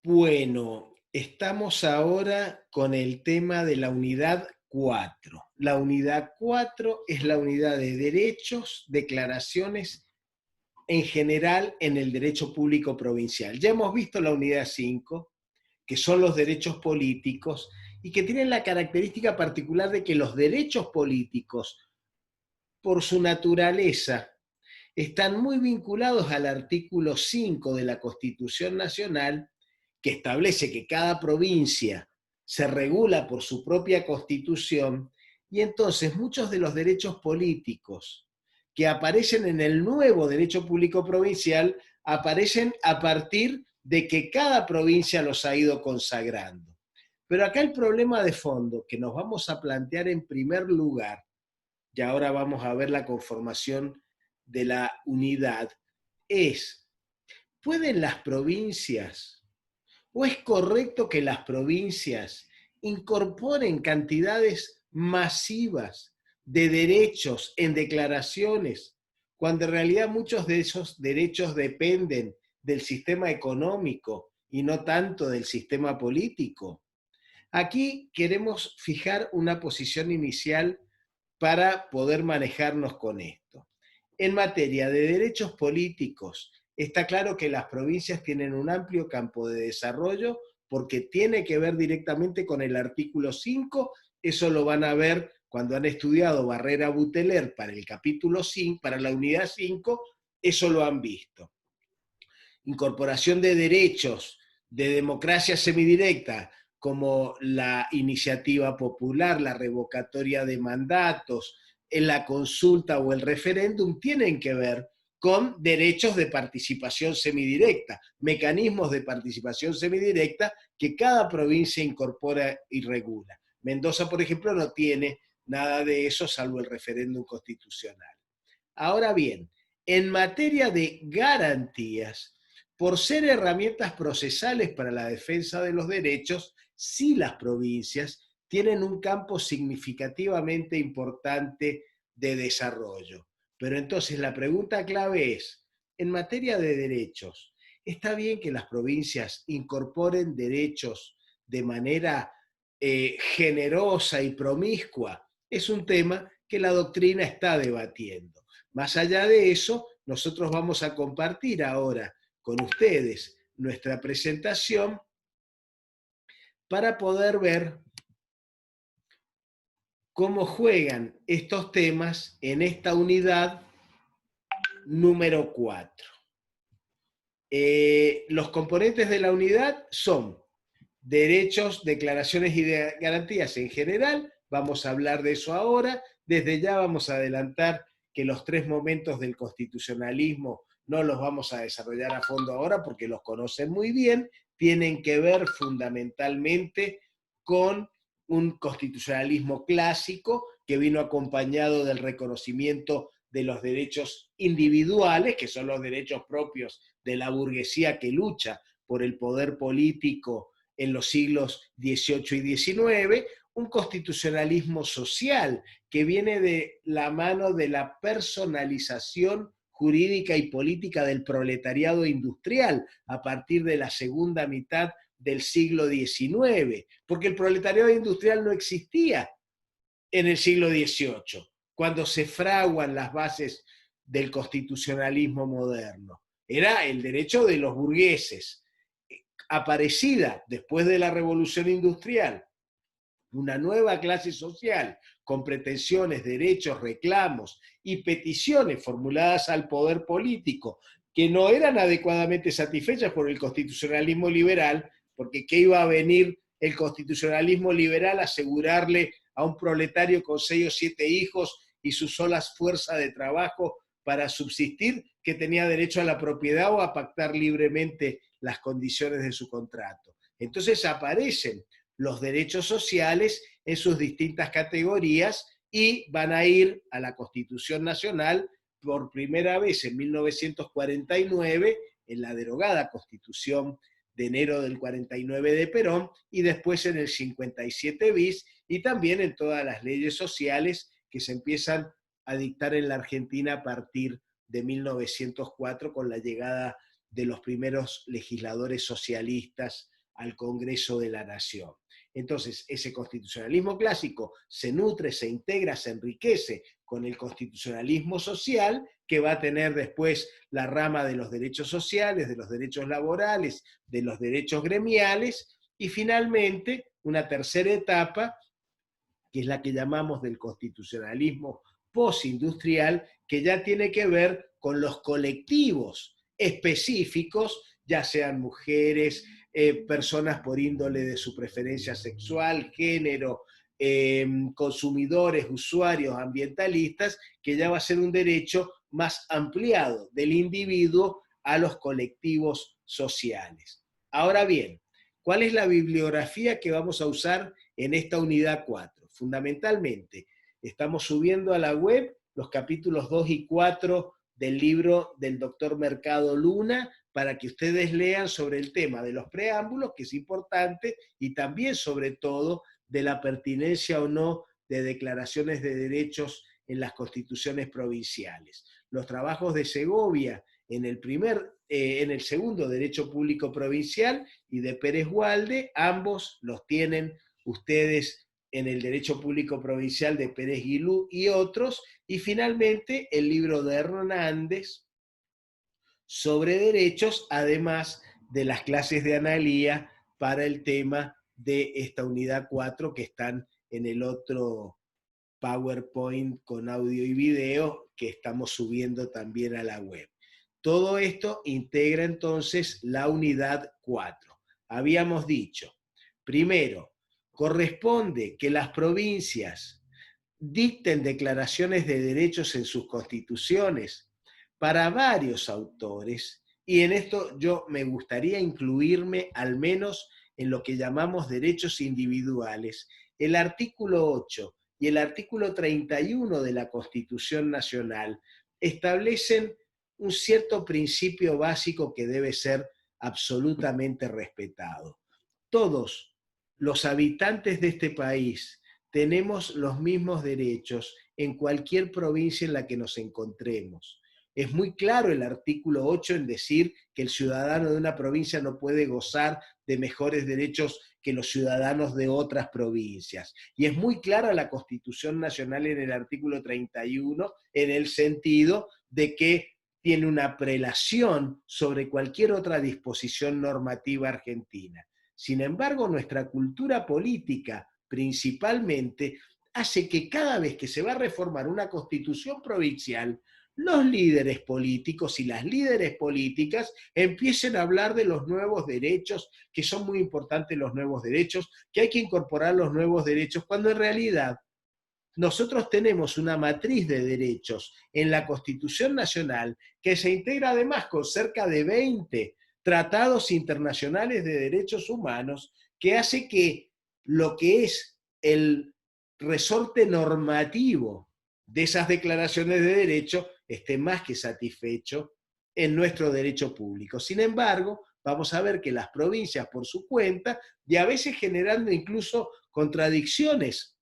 Bueno, estamos ahora con el tema de la unidad 4. La unidad 4 es la unidad de derechos, declaraciones en general en el derecho público provincial. Ya hemos visto la unidad 5, que son los derechos políticos y que tienen la característica particular de que los derechos políticos, por su naturaleza, están muy vinculados al artículo 5 de la Constitución Nacional, que establece que cada provincia se regula por su propia constitución, y entonces muchos de los derechos políticos que aparecen en el nuevo derecho público provincial aparecen a partir de que cada provincia los ha ido consagrando. Pero acá el problema de fondo que nos vamos a plantear en primer lugar, y ahora vamos a ver la conformación de la unidad, es, ¿pueden las provincias o es correcto que las provincias incorporen cantidades masivas de derechos en declaraciones, cuando en realidad muchos de esos derechos dependen del sistema económico y no tanto del sistema político? Aquí queremos fijar una posición inicial para poder manejarnos con esto. En materia de derechos políticos, está claro que las provincias tienen un amplio campo de desarrollo porque tiene que ver directamente con el artículo 5, eso lo van a ver cuando han estudiado Barrera Buteler para el capítulo 5, para la unidad 5, eso lo han visto. Incorporación de derechos de democracia semidirecta, como la iniciativa popular, la revocatoria de mandatos, en la consulta o el referéndum, tienen que ver con derechos de participación semidirecta, mecanismos de participación semidirecta que cada provincia incorpora y regula. Mendoza, por ejemplo, no tiene nada de eso salvo el referéndum constitucional. Ahora bien, en materia de garantías, por ser herramientas procesales para la defensa de los derechos, sí las provincias tienen un campo significativamente importante de desarrollo. Pero entonces la pregunta clave es, en materia de derechos, ¿está bien que las provincias incorporen derechos de manera generosa y promiscua? Es un tema que la doctrina está debatiendo. Más allá de eso, nosotros vamos a compartir ahora con ustedes nuestra presentación para poder ver cómo juegan estos temas en esta unidad número 4. Los componentes de la unidad son derechos, declaraciones y garantías en general. Vamos a hablar de eso ahora. Desde ya vamos a adelantar que los 3 momentos del constitucionalismo no los vamos a desarrollar a fondo ahora porque los conocen muy bien. Tienen que ver fundamentalmente con un constitucionalismo clásico que vino acompañado del reconocimiento de los derechos individuales, que son los derechos propios de la burguesía que lucha por el poder político en los siglos XVIII y XIX, un constitucionalismo social que viene de la mano de la personalización jurídica y política del proletariado industrial a partir de la segunda mitad del siglo XIX, porque el proletariado industrial no existía en el siglo XVIII, cuando se fraguan las bases del constitucionalismo moderno. Era el derecho de los burgueses. Aparecida después de la Revolución Industrial, una nueva clase social con pretensiones, derechos, reclamos y peticiones formuladas al poder político que no eran adecuadamente satisfechas por el constitucionalismo liberal, porque ¿qué iba a venir el constitucionalismo liberal a asegurarle a un proletario con 6 o 7 hijos y sus solas fuerzas de trabajo para subsistir, que tenía derecho a la propiedad o a pactar libremente las condiciones de su contrato? Entonces aparecen los derechos sociales en sus distintas categorías y van a ir a la Constitución Nacional por primera vez en 1949, en la derogada Constitución de enero del 49 de Perón, y después en el 57 bis, y también en todas las leyes sociales que se empiezan a dictar en la Argentina a partir de 1904 con la llegada de los primeros legisladores socialistas al Congreso de la Nación. Entonces, ese constitucionalismo clásico se nutre, se integra, se enriquece con el constitucionalismo social, que va a tener después la rama de los derechos sociales, de los derechos laborales, de los derechos gremiales, y finalmente una tercera etapa, que es la que llamamos del constitucionalismo postindustrial, que ya tiene que ver con los colectivos específicos, ya sean mujeres, personas por índole de su preferencia sexual, género, consumidores, usuarios, ambientalistas, que ya va a ser un derecho más ampliado del individuo a los colectivos sociales. Ahora bien, ¿cuál es la bibliografía que vamos a usar en esta unidad 4? Fundamentalmente, estamos subiendo a la web los capítulos 2 y 4 del libro del doctor Mercado Luna, para que ustedes lean sobre el tema de los preámbulos, que es importante, y también sobre todo de la pertinencia o no de declaraciones de derechos en las constituciones provinciales. Los trabajos de Segovia en el segundo Derecho Público Provincial y de Pérez Gualde, ambos los tienen ustedes en el Derecho Público Provincial de Pérez Guilú y otros, y finalmente el libro de Hernández sobre derechos, además de las clases de Analía para el tema de esta unidad 4 que están en el otro PowerPoint con audio y video que estamos subiendo también a la web. Todo esto integra entonces la unidad 4. Habíamos dicho, primero, corresponde que las provincias dicten declaraciones de derechos en sus constituciones para varios autores, y en esto yo me gustaría incluirme al menos en lo que llamamos derechos individuales. El artículo 8 y el artículo 31 de la Constitución Nacional establecen un cierto principio básico que debe ser absolutamente respetado. Todos los habitantes de este país tenemos los mismos derechos en cualquier provincia en la que nos encontremos. Es muy claro el artículo 8 en decir que el ciudadano de una provincia no puede gozar de mejores derechos que los ciudadanos de otras provincias. Y es muy clara la Constitución Nacional en el artículo 31 en el sentido de que tiene una prelación sobre cualquier otra disposición normativa argentina. Sin embargo, nuestra cultura política principalmente hace que cada vez que se va a reformar una constitución provincial, los líderes políticos y las líderes políticas empiecen a hablar de los nuevos derechos, que son muy importantes los nuevos derechos, que hay que incorporar los nuevos derechos, cuando en realidad nosotros tenemos una matriz de derechos en la Constitución Nacional que se integra además con cerca de 20 tratados internacionales de derechos humanos, que hace que lo que es el resorte normativo de esas declaraciones de derecho esté más que satisfecho en nuestro derecho público. Sin embargo, vamos a ver que las provincias por su cuenta, y a veces generando incluso contradicciones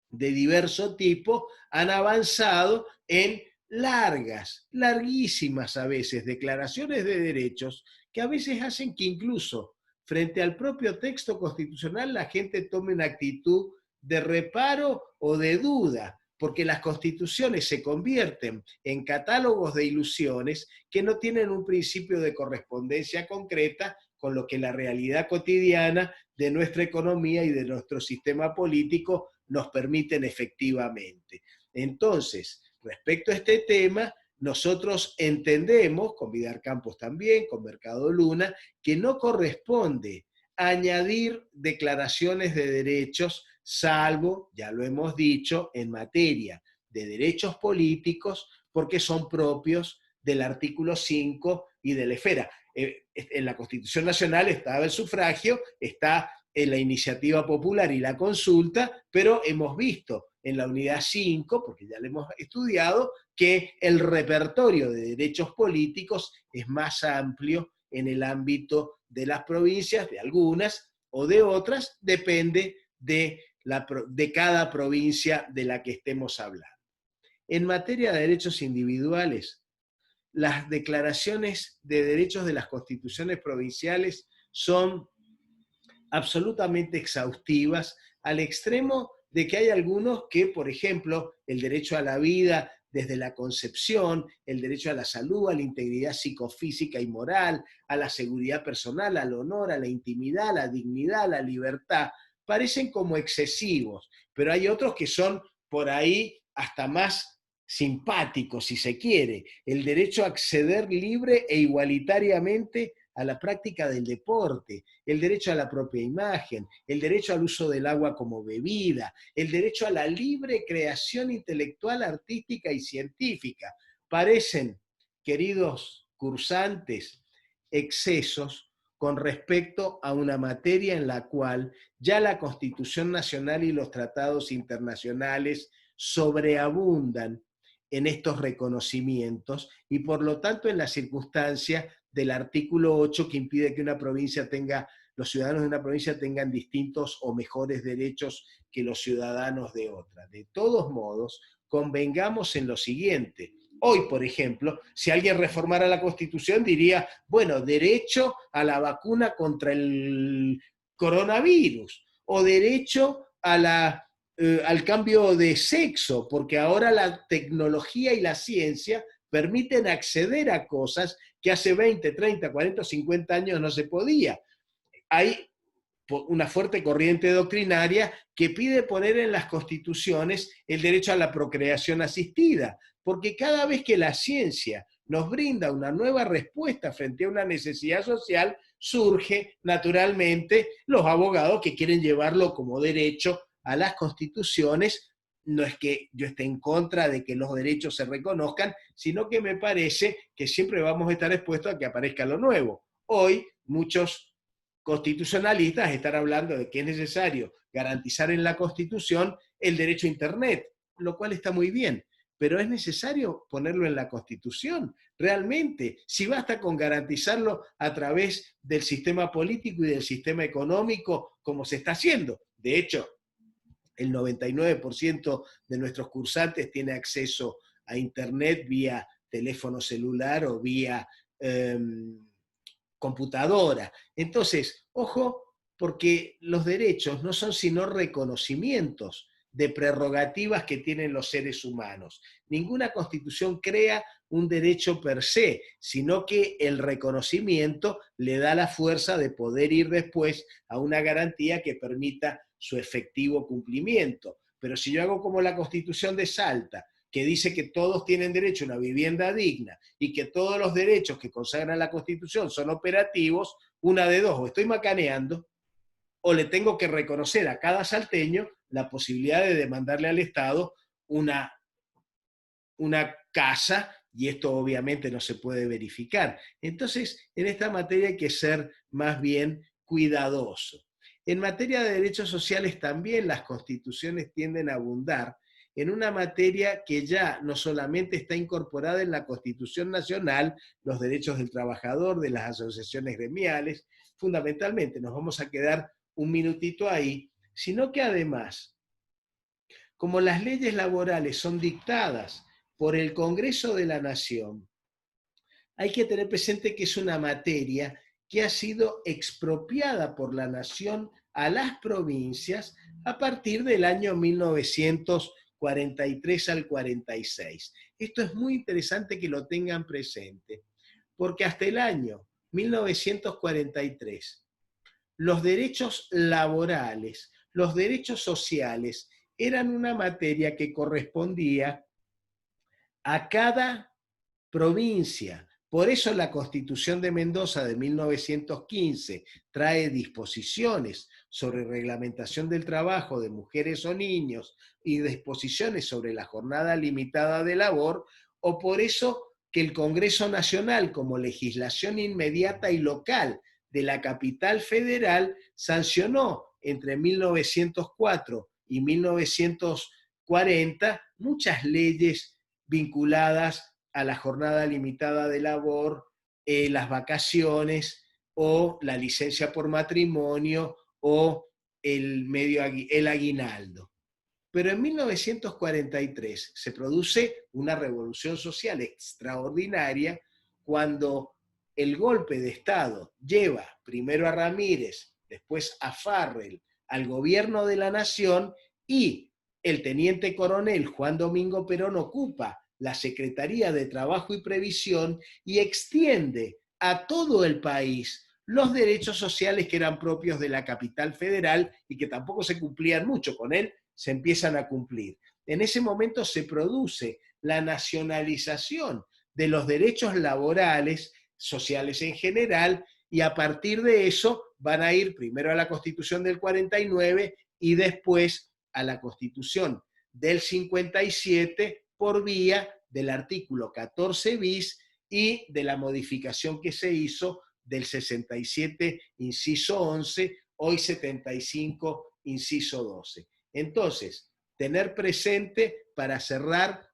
de diverso tipo, han avanzado en larguísimas a veces, declaraciones de derechos que a veces hacen que incluso frente al propio texto constitucional la gente tome una actitud de reparo o de duda, porque las constituciones se convierten en catálogos de ilusiones que no tienen un principio de correspondencia concreta con lo que la realidad cotidiana de nuestra economía y de nuestro sistema político nos permiten efectivamente. Entonces, respecto a este tema, nosotros entendemos, con Vidal Campos también, con Mercado Luna, que no corresponde añadir declaraciones de derechos, salvo, ya lo hemos dicho, en materia de derechos políticos, porque son propios del artículo 5 y de la esfera. En la Constitución Nacional estaba el sufragio, está en la iniciativa popular y la consulta, pero hemos visto en la unidad 5, porque ya lo hemos estudiado, que el repertorio de derechos políticos es más amplio en el ámbito de las provincias, de algunas o de otras, depende de cada provincia de la que estemos hablando. En materia de derechos individuales, las declaraciones de derechos de las constituciones provinciales son absolutamente exhaustivas, al extremo de que hay algunos que, por ejemplo, el derecho a la vida desde la concepción, el derecho a la salud, a la integridad psicofísica y moral, a la seguridad personal, al honor, a la intimidad, a la dignidad, a la libertad, parecen como excesivos, pero hay otros que son por ahí hasta más simpáticos, si se quiere. El derecho a acceder libre e igualitariamente a la práctica del deporte, el derecho a la propia imagen, el derecho al uso del agua como bebida, el derecho a la libre creación intelectual, artística y científica. Parecen, queridos cursantes, excesos con respecto a una materia en la cual ya la Constitución Nacional y los tratados internacionales sobreabundan en estos reconocimientos y por lo tanto en la circunstancia del artículo 8 que impide que una provincia tenga, los ciudadanos de una provincia tengan distintos o mejores derechos que los ciudadanos de otra. De todos modos, convengamos en lo siguiente. Hoy, por ejemplo, si alguien reformara la Constitución, diría, bueno, derecho a la vacuna contra el coronavirus o derecho a al cambio de sexo, porque ahora la tecnología y la ciencia permiten acceder a cosas que hace 20, 30, 40 o 50 años no se podía. Hay una fuerte corriente doctrinaria que pide poner en las constituciones el derecho a la procreación asistida, porque cada vez que la ciencia nos brinda una nueva respuesta frente a una necesidad social, surge naturalmente los abogados que quieren llevarlo como derecho a las constituciones. No es que yo esté en contra de que los derechos se reconozcan, sino que me parece que siempre vamos a estar expuestos a que aparezca lo nuevo. Hoy muchos constitucionalistas están hablando de que es necesario garantizar en la Constitución el derecho a Internet, lo cual está muy bien, pero es necesario ponerlo en la Constitución, realmente. Si basta con garantizarlo a través del sistema político y del sistema económico, como se está haciendo. De hecho, el 99% de nuestros cursantes tiene acceso a Internet vía teléfono celular o vía computadora. Entonces, ojo, porque los derechos no son sino reconocimientos de prerrogativas que tienen los seres humanos. Ninguna constitución crea un derecho per se, sino que el reconocimiento le da la fuerza de poder ir después a una garantía que permita su efectivo cumplimiento. Pero si yo hago como la Constitución de Salta, que dice que todos tienen derecho a una vivienda digna y que todos los derechos que consagra la Constitución son operativos, una de dos, o estoy macaneando, o le tengo que reconocer a cada salteño la posibilidad de demandarle al Estado una casa, y esto obviamente no se puede verificar. Entonces, en esta materia hay que ser más bien cuidadoso. En materia de derechos sociales también las constituciones tienden a abundar en una materia que ya no solamente está incorporada en la Constitución Nacional, los derechos del trabajador, de las asociaciones gremiales, fundamentalmente nos vamos a quedar un minutito ahí, sino que además, como las leyes laborales son dictadas por el Congreso de la Nación, hay que tener presente que es una materia que ha sido expropiada por la Nación a las provincias a partir del año 1943 al 46. Esto es muy interesante que lo tengan presente, porque hasta el año 1943 los derechos laborales, los derechos sociales eran una materia que correspondía a cada provincia. Por eso la Constitución de Mendoza de 1915 trae disposiciones sobre reglamentación del trabajo de mujeres o niños y disposiciones sobre la jornada limitada de labor, o por eso que el Congreso Nacional, como legislación inmediata y local de la capital federal, sancionó entre 1904 y 1940 muchas leyes vinculadas a la jornada limitada de labor, las vacaciones o la licencia por matrimonio o el aguinaldo. Pero en 1943 se produce una revolución social extraordinaria cuando el golpe de Estado lleva primero a Ramírez, después a Farrell, al gobierno de la nación, y el teniente coronel Juan Domingo Perón ocupa la Secretaría de Trabajo y Previsión y extiende a todo el país los derechos sociales que eran propios de la capital federal y que tampoco se cumplían mucho. Con él se empiezan a cumplir. En ese momento se produce la nacionalización de los derechos laborales, sociales en general, y a partir de eso van a ir primero a la Constitución del 49 y después a la Constitución del 57 por vía del artículo 14 bis y de la modificación que se hizo del 67, inciso 11, hoy 75, inciso 12. Entonces, tener presente para cerrar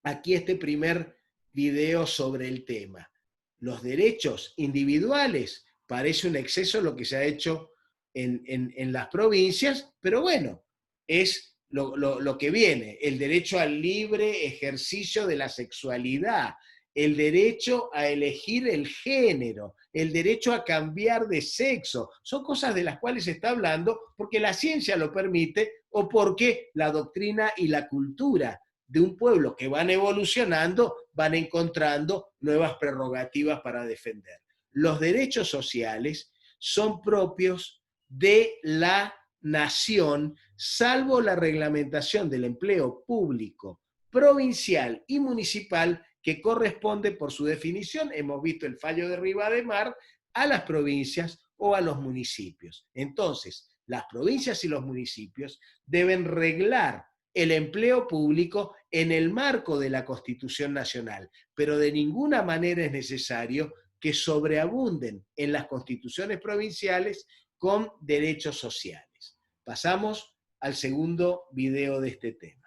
aquí este primer video sobre el tema. Los derechos individuales, parece un exceso lo que se ha hecho en las provincias, pero bueno, es lo que viene, el derecho al libre ejercicio de la sexualidad, el derecho a elegir el género, el derecho a cambiar de sexo. Son cosas de las cuales se está hablando porque la ciencia lo permite o porque la doctrina y la cultura de un pueblo que van evolucionando van encontrando nuevas prerrogativas para defender. Los derechos sociales son propios de la nación, salvo la reglamentación del empleo público, provincial y municipal, que corresponde por su definición, hemos visto el fallo de Rivademar, a las provincias o a los municipios. Entonces, las provincias y los municipios deben reglar el empleo público en el marco de la Constitución Nacional, pero de ninguna manera es necesario que sobreabunden en las constituciones provinciales con derechos sociales. Pasamos al segundo video de este tema.